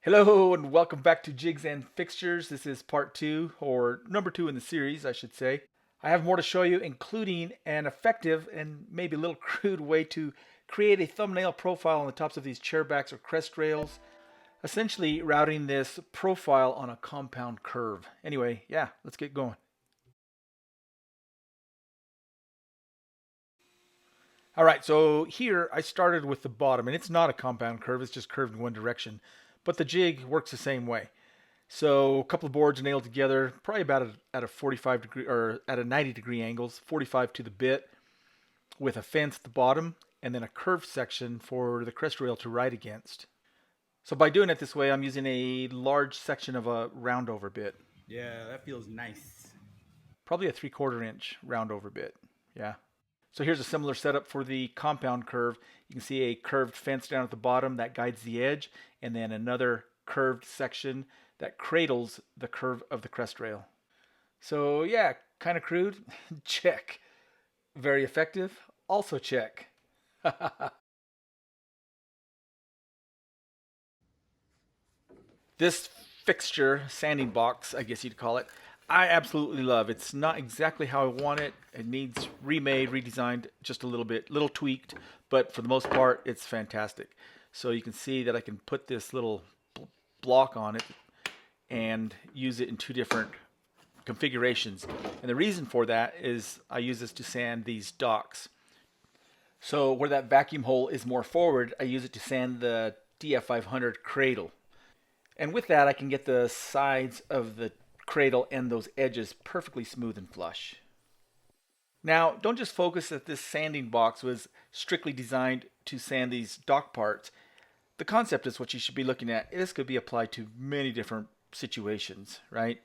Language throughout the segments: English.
Hello and welcome back to Jigs and Fixtures. This is part two, or number two in the series, I should say. I have more to show you, including an effective and maybe a little crude way to create a thumbnail profile on the tops of these chair backs or crest rails, essentially routing this profile on a compound curve. Anyway, yeah, let's get going. All right, so here I started with the bottom, and it's not a compound curve, it's just curved in one direction. But the jig works the same way. So a couple of boards nailed together, probably about at a 45 degree or at a 90 degree angles, 45 to the bit, with a fence at the bottom, and then a curved section for the crest rail to ride against. So by doing it this way, I'm using a large section of a roundover bit, Yeah, that feels nice. probably a 3/4 inch roundover bit. Yeah. So here's a similar setup for the compound curve. You can see a curved fence down at the bottom that guides the edge, and then another curved section that cradles the curve of the crest rail. So yeah, kind of crude. Check. Very effective. Also check. This fixture, sanding box, I guess you'd call it, I absolutely love. It's not exactly how I want it. It needs remade, redesigned just a little bit, little tweaked, but for the most part, it's fantastic. So you can see that I can put this little block on it and use it in two different configurations. And the reason for that is I use this to sand these docks. So where that vacuum hole is more forward, I use it to sand the DF500 cradle. And with that, I can get the sides of the cradle and those edges perfectly smooth and flush. Now, don't just focus that this sanding box was strictly designed to sand these dock parts. The concept is what you should be looking at. This could be applied to many different situations, right?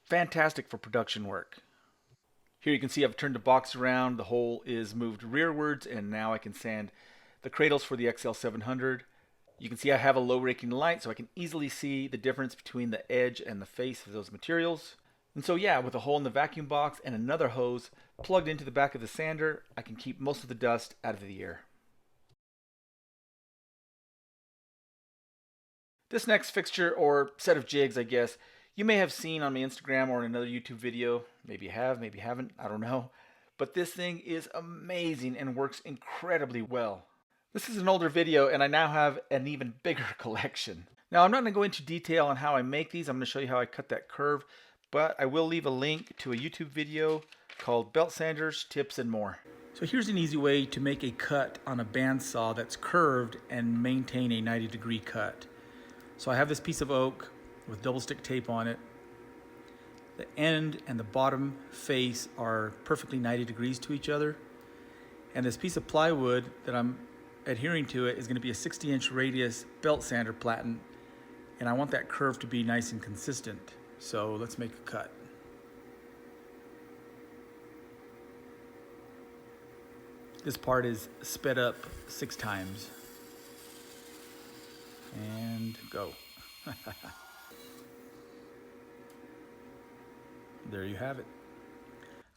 Fantastic for production work. Here you can see I've turned the box around, the hole is moved rearwards, and now I can sand the cradles for the XL700. You can see I have a low raking light, so I can easily see the difference between the edge and the face of those materials. And so yeah, with a hole in the vacuum box and another hose plugged into the back of the sander, I can keep most of the dust out of the air. This next fixture, or set of jigs I guess, you may have seen on my Instagram or in another YouTube video. Maybe you have, maybe you haven't, I don't know. But this thing is amazing and works incredibly well. This is an older video and I now have an even bigger collection. Now I'm not going to go into detail on how I make these. I'm going to show you how I cut that curve, but I will leave a link to a YouTube video called Belt Sanders, Tips and More. So here's an easy way to make a cut on a bandsaw that's curved and maintain a 90-degree cut. So I have this piece of oak with double stick tape on it. The end and the bottom face are perfectly 90 degrees to each other. And this piece of plywood that I'm adhering to it is going to be a 60-inch radius belt sander platen, and I want that curve to be nice and consistent. So let's make a cut. This part is sped up 6 times. And go. There you have it.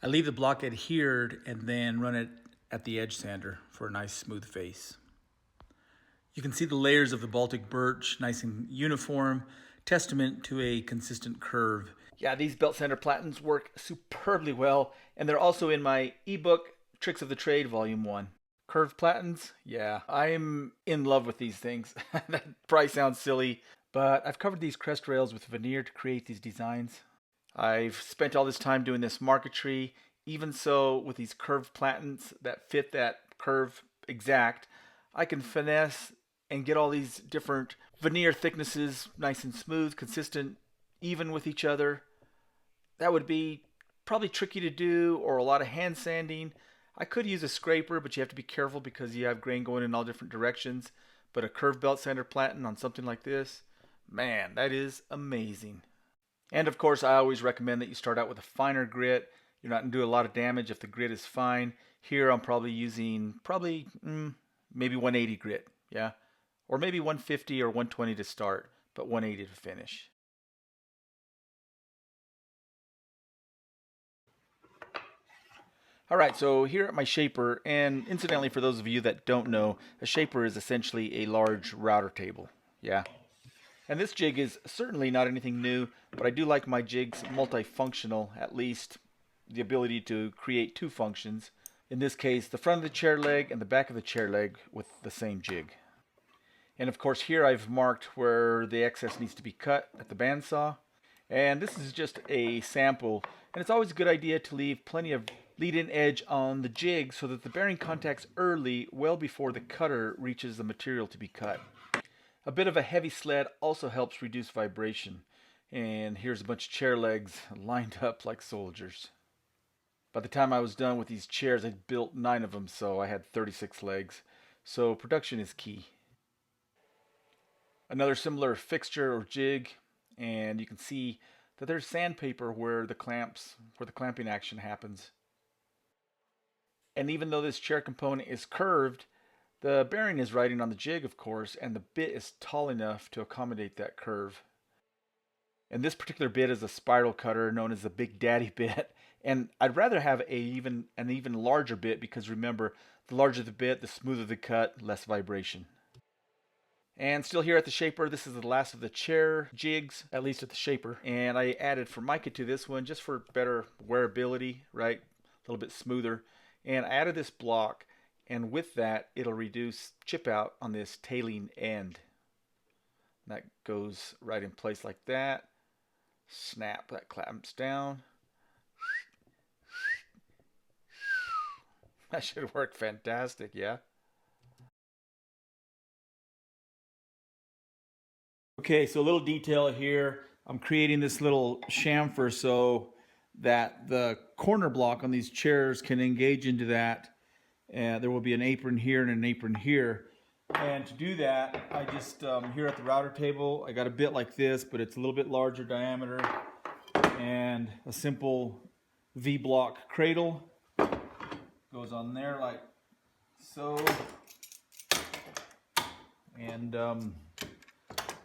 I leave the block adhered and then run it at the edge sander for a nice smooth face. You can see the layers of the Baltic birch, nice and uniform, testament to a consistent curve. Yeah, these belt sander platens work superbly well, and they're also in my ebook, Tricks of the Trade, Volume 1. Curved platens? Yeah, I'm in love with these things. That probably sounds silly, but I've covered these crest rails with veneer to create these designs. I've spent all this time doing this marquetry. Even so, with these curved platens that fit that curve exact, I can finesse and get all these different veneer thicknesses nice and smooth, consistent, even with each other. That would be probably tricky to do, or a lot of hand sanding. I could use a scraper, but you have to be careful because you have grain going in all different directions. But a curved belt sander platen on something like this, man, that is amazing. And of course, I always recommend that you start out with a finer grit. You're not going to do a lot of damage if the grit is fine. Here I'm probably using maybe 180 grit, yeah? Or maybe 150 or 120 to start, but 180 to finish. All right, so here at my shaper, and incidentally for those of you that don't know, a shaper is essentially a large router table, yeah? And this jig is certainly not anything new, but I do like my jigs multifunctional, at least the ability to create two functions. In this case, the front of the chair leg and the back of the chair leg with the same jig. And of course here I've marked where the excess needs to be cut at the bandsaw. And this is just a sample, and it's always a good idea to leave plenty of lead-in edge on the jig so that the bearing contacts early, well before the cutter reaches the material to be cut. A bit of a heavy sled also helps reduce vibration. And here's a bunch of chair legs lined up like soldiers. By the time I was done with these chairs, I'd built 9 of them, so I had 36 legs. So production is key. Another similar fixture or jig, and you can see that there's sandpaper where the clamping action happens. And even though this chair component is curved, the bearing is riding on the jig, of course, and the bit is tall enough to accommodate that curve. And this particular bit is a spiral cutter known as the Big Daddy bit. And I'd rather have an even larger bit because remember, the larger the bit, the smoother the cut, less vibration. And still here at the shaper, this is the last of the chair jigs, at least at the shaper. And I added Formica to this one just for better wearability, right? A little bit smoother. And I added this block, and with that, it'll reduce chip out on this tailing end. That goes right in place like that. Snap, that clamps down. That should work fantastic, yeah? Okay, so a little detail here. I'm creating this little chamfer so that the corner block on these chairs can engage into that. There will be an apron here and an apron here. And to do that, I just, here at the router table, I got a bit like this, but it's a little bit larger diameter. And a simple V-block cradle goes on there like so. And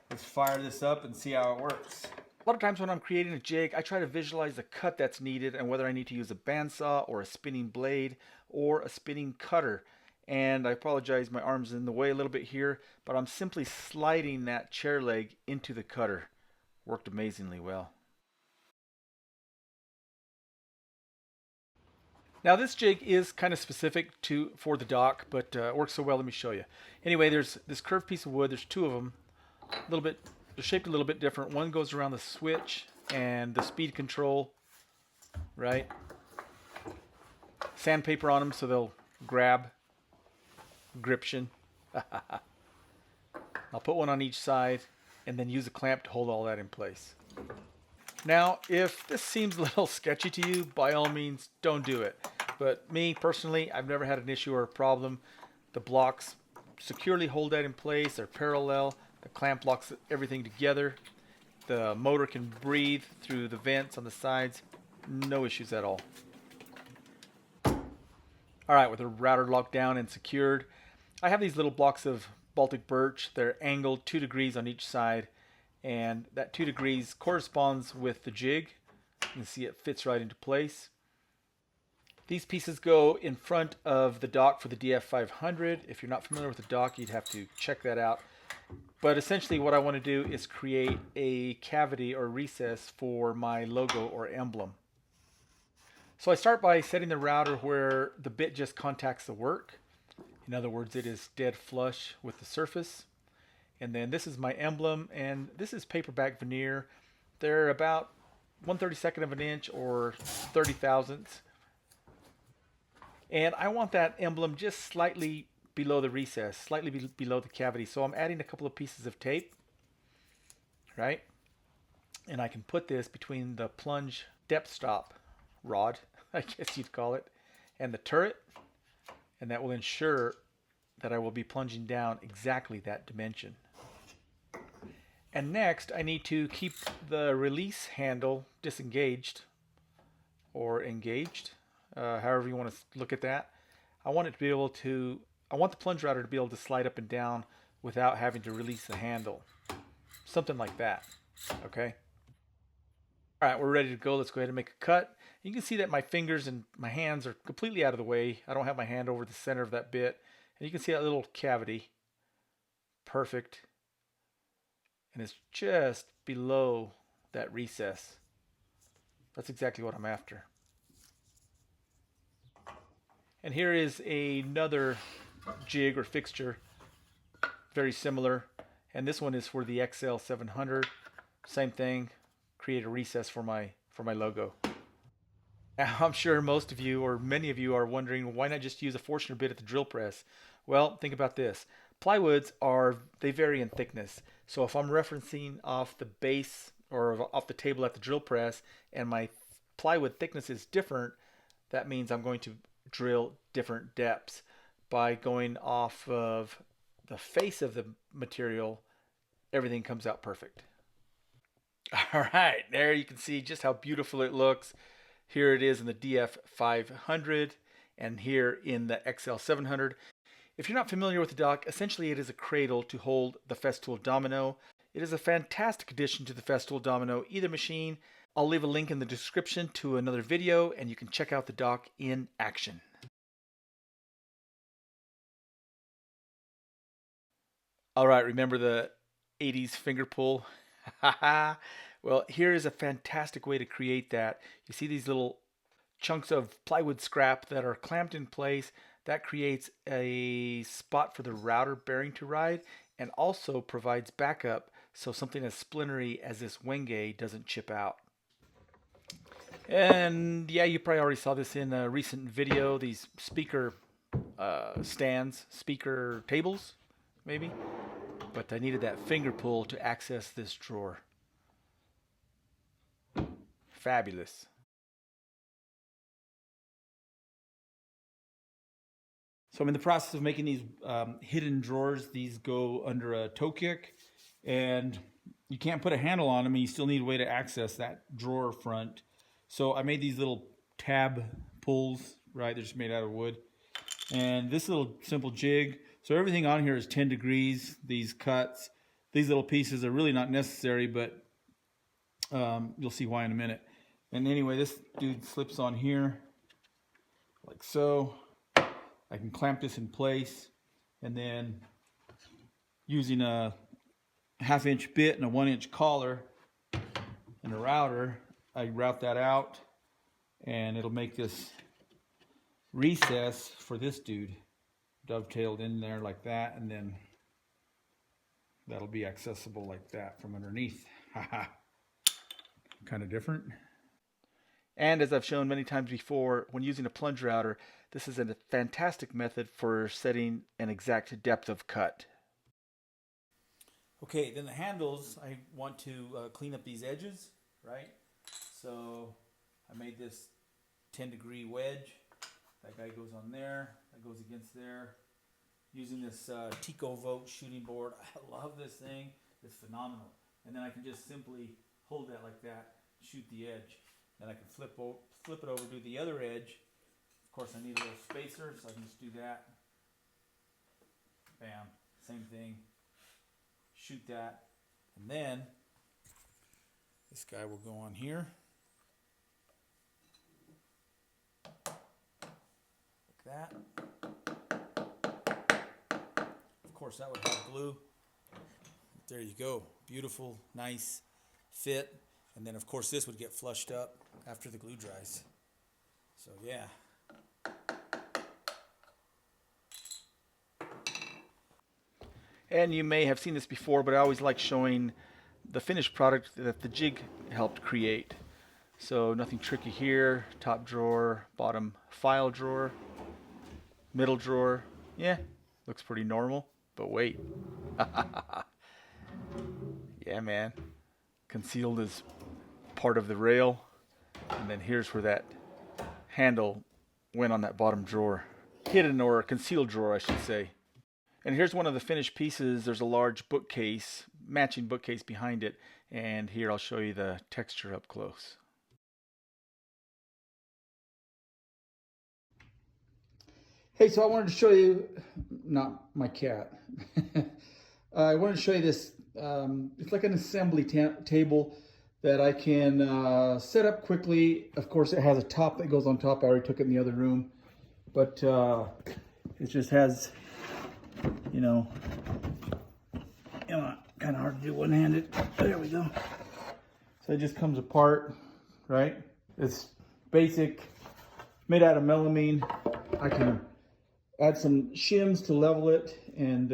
let's fire this up and see how it works. A lot of times when I'm creating a jig, I try to visualize the cut that's needed and whether I need to use a bandsaw or a spinning blade or a spinning cutter. And I apologize, my arm's in the way a little bit here, but I'm simply sliding that chair leg into the cutter. Worked amazingly well. Now this jig is kind of specific for the dock, but it works so well, let me show you. Anyway, there's this curved piece of wood, there's 2 of them. They're shaped a little bit different. One goes around the switch and the speed control, right? Sandpaper on them so they'll grab, gription. I'll put one on each side and then use a clamp to hold all that in place. Now, if this seems a little sketchy to you, by all means, don't do it. But me, personally, I've never had an issue or a problem. The blocks securely hold that in place. They're parallel. The clamp locks everything together. The motor can breathe through the vents on the sides. No issues at all. Alright, with the router locked down and secured, I have these little blocks of Baltic birch. They're angled 2 degrees on each side, and that 2 degrees corresponds with the jig. You can see it fits right into place. These pieces go in front of the dock for the DF500. If you're not familiar with the dock, you'd have to check that out. But essentially what I want to do is create a cavity or recess for my logo or emblem. So I start by setting the router where the bit just contacts the work. In other words, it is dead flush with the surface. And then this is my emblem, and this is paperback veneer. They're about 1/32 of an inch or 30 thousandths. And I want that emblem just slightly below the recess, slightly below the cavity. So I'm adding a couple of pieces of tape, right? And I can put this between the plunge depth stop rod, I guess you'd call it, and the turret. And that will ensure that I will be plunging down exactly that dimension. And next, I need to keep the release handle disengaged or engaged, however you want to look at that. I want the plunge router to be able to slide up and down without having to release the handle. Something like that, okay? All right, we're ready to go. Let's go ahead and make a cut. You can see that my fingers and my hands are completely out of the way. I don't have my hand over the center of that bit. And you can see that little cavity. Perfect. and it's just below that recess. That's exactly what I'm after. And here is another jig or fixture, very similar, and this one is for the XL700. Same thing, create a recess for my logo. I'm sure most of you, or many of you, are wondering, why not just use a Forstner bit at the drill press? Well, think about this. Plywoods they vary in thickness. So if I'm referencing off the base or off the table at the drill press and my plywood thickness is different, that means I'm going to drill different depths. By going off of the face of the material, everything comes out perfect. All right, there you can see just how beautiful it looks. Here it is in the DF500 and here in the XL700. If you're not familiar with the dock, essentially it is a cradle to hold the Festool Domino. It is a fantastic addition to the Festool Domino either machine. I'll leave a link in the description to another video and you can check out the dock in action. All right, remember the 80s finger pull? Well, here is a fantastic way to create that. You see these little chunks of plywood scrap that are clamped in place. That creates a spot for the router bearing to ride and also provides backup so something as splintery as this wenge doesn't chip out. And yeah, you probably already saw this in a recent video, these speaker stands, speaker tables, maybe. But I needed that finger pull to access this drawer. Fabulous. So I'm in the process of making these hidden drawers. These go under a toe kick, and you can't put a handle on them, and you still need a way to access that drawer front. So I made these little tab pulls, right? They're just made out of wood. And this little simple jig. So everything on here is 10 degrees. These cuts, these little pieces are really not necessary, but you'll see why in a minute. And anyway, this dude slips on here like so. I can clamp this in place, and then using a 1/2 inch bit and a 1 inch collar and a router, I route that out, and it'll make this recess for this dude dovetailed in there like that, and then that'll be accessible like that from underneath. Kind of different. And as I've shown many times before, when using a plunge router, this is a fantastic method for setting an exact depth of cut. Okay, then the handles, I want to clean up these edges, right? So I made this 10-degree wedge. That guy goes on there, that goes against there. Using this Tico Vogt shooting board. I love this thing. It's phenomenal. And then I can just simply hold that like that, shoot the edge. Then I can flip it over, do the other edge. Of course, I need a little spacer, so I can just do that. Bam, same thing. Shoot that, and then this guy will go on here. Like that. Of course, that would have glue. There you go. Beautiful, nice fit. And then, of course, this would get flushed up after the glue dries. So, yeah. And you may have seen this before, but I always like showing the finished product that the jig helped create. So, nothing tricky here. Top drawer, bottom file drawer, middle drawer. Yeah, looks pretty normal, but wait. Yeah, man. Concealed as part of the rail, and then here's where that handle went on that bottom drawer. Hidden or concealed drawer, I should say. And here's one of the finished pieces. There's a large bookcase, matching bookcase behind it, and here I'll show you the texture up close. Hey, so I wanted to show you, not my cat. I wanted to show you this. It's like an assembly table that I can set up quickly. Of course, it has a top that goes on top. I already took it in the other room, but it just has, Kind of hard to do one-handed. There we go. So it just comes apart, right? It's basic, made out of melamine. I can add some shims to level it and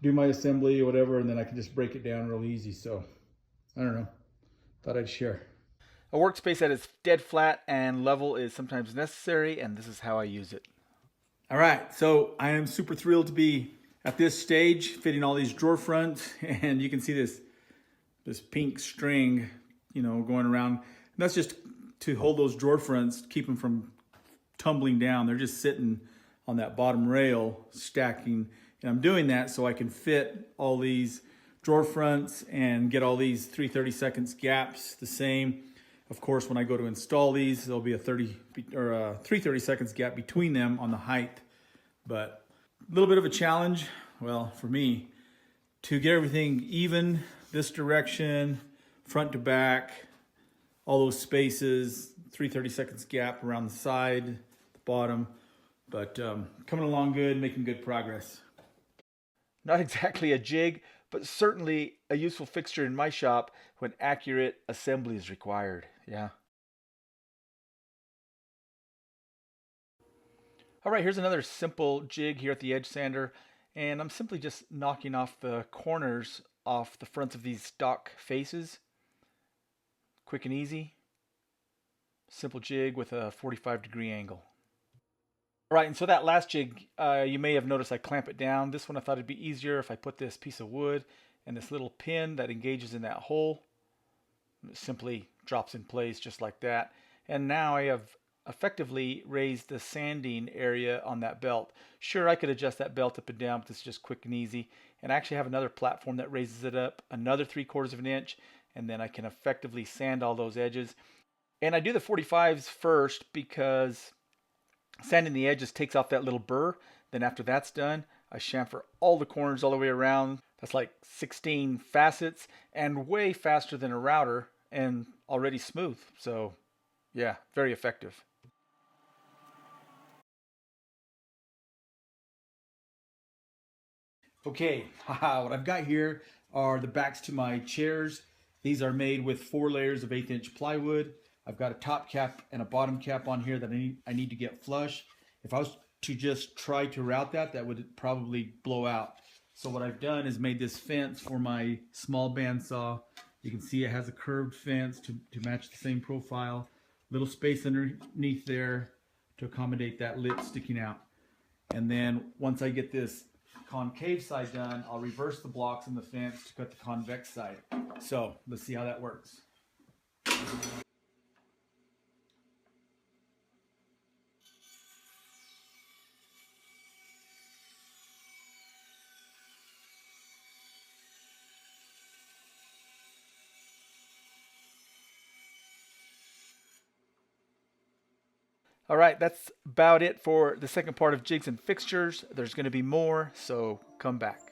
do my assembly or whatever, and then I can just break it down real easy. So I don't know, thought I'd share. A workspace that is dead flat and level is sometimes necessary, and this is how I use it. All right, so I am super thrilled to be at this stage, fitting all these drawer fronts, and you can see this pink string, you know, going around. And that's just to hold those drawer fronts, keep them from tumbling down. They're just sitting on that bottom rail, stacking. And I'm doing that so I can fit all these drawer fronts and get all these 3/32 gaps the same. Of course, when I go to install these, there'll be a 3/32 gap between them on the height. But a little bit of a challenge, well, for me, to get everything even, this direction, front to back, all those spaces, 3/32 gap around the side, the bottom. But coming along good, making good progress. Not exactly a jig, but certainly a useful fixture in my shop when accurate assembly is required. Yeah. All right, here's another simple jig here at the edge sander, and I'm simply just knocking off the corners off the fronts of these stock faces. Quick and easy. Simple jig with a 45-degree angle. All right, and so that last jig, you may have noticed I clamp it down. This one I thought it'd be easier if I put this piece of wood and this little pin that engages in that hole. It simply drops in place just like that. And now I have effectively raised the sanding area on that belt. Sure, I could adjust that belt up and down, but this is just quick and easy. And I actually have another platform that raises it up another 3/4 of an inch, and then I can effectively sand all those edges. And I do the 45s first because sanding the edges takes off that little burr. Then after that's done, I chamfer all the corners all the way around. That's like 16 facets and way faster than a router and already smooth. So yeah, very effective. Okay, what I've got here are the backs to my chairs. These are made with 4 layers of 1/8" plywood. I've got a top cap and a bottom cap on here that I need to get flush. If I was to just try to route that, that would probably blow out. So what I've done is made this fence for my small bandsaw. You can see it has a curved fence to match the same profile. Little space underneath there to accommodate that lip sticking out. And then once I get this concave side done, I'll reverse the blocks in the fence to cut the convex side. So let's see how that works. All right, that's about it for the second part of Jigs and Fixtures. There's going to be more, so come back.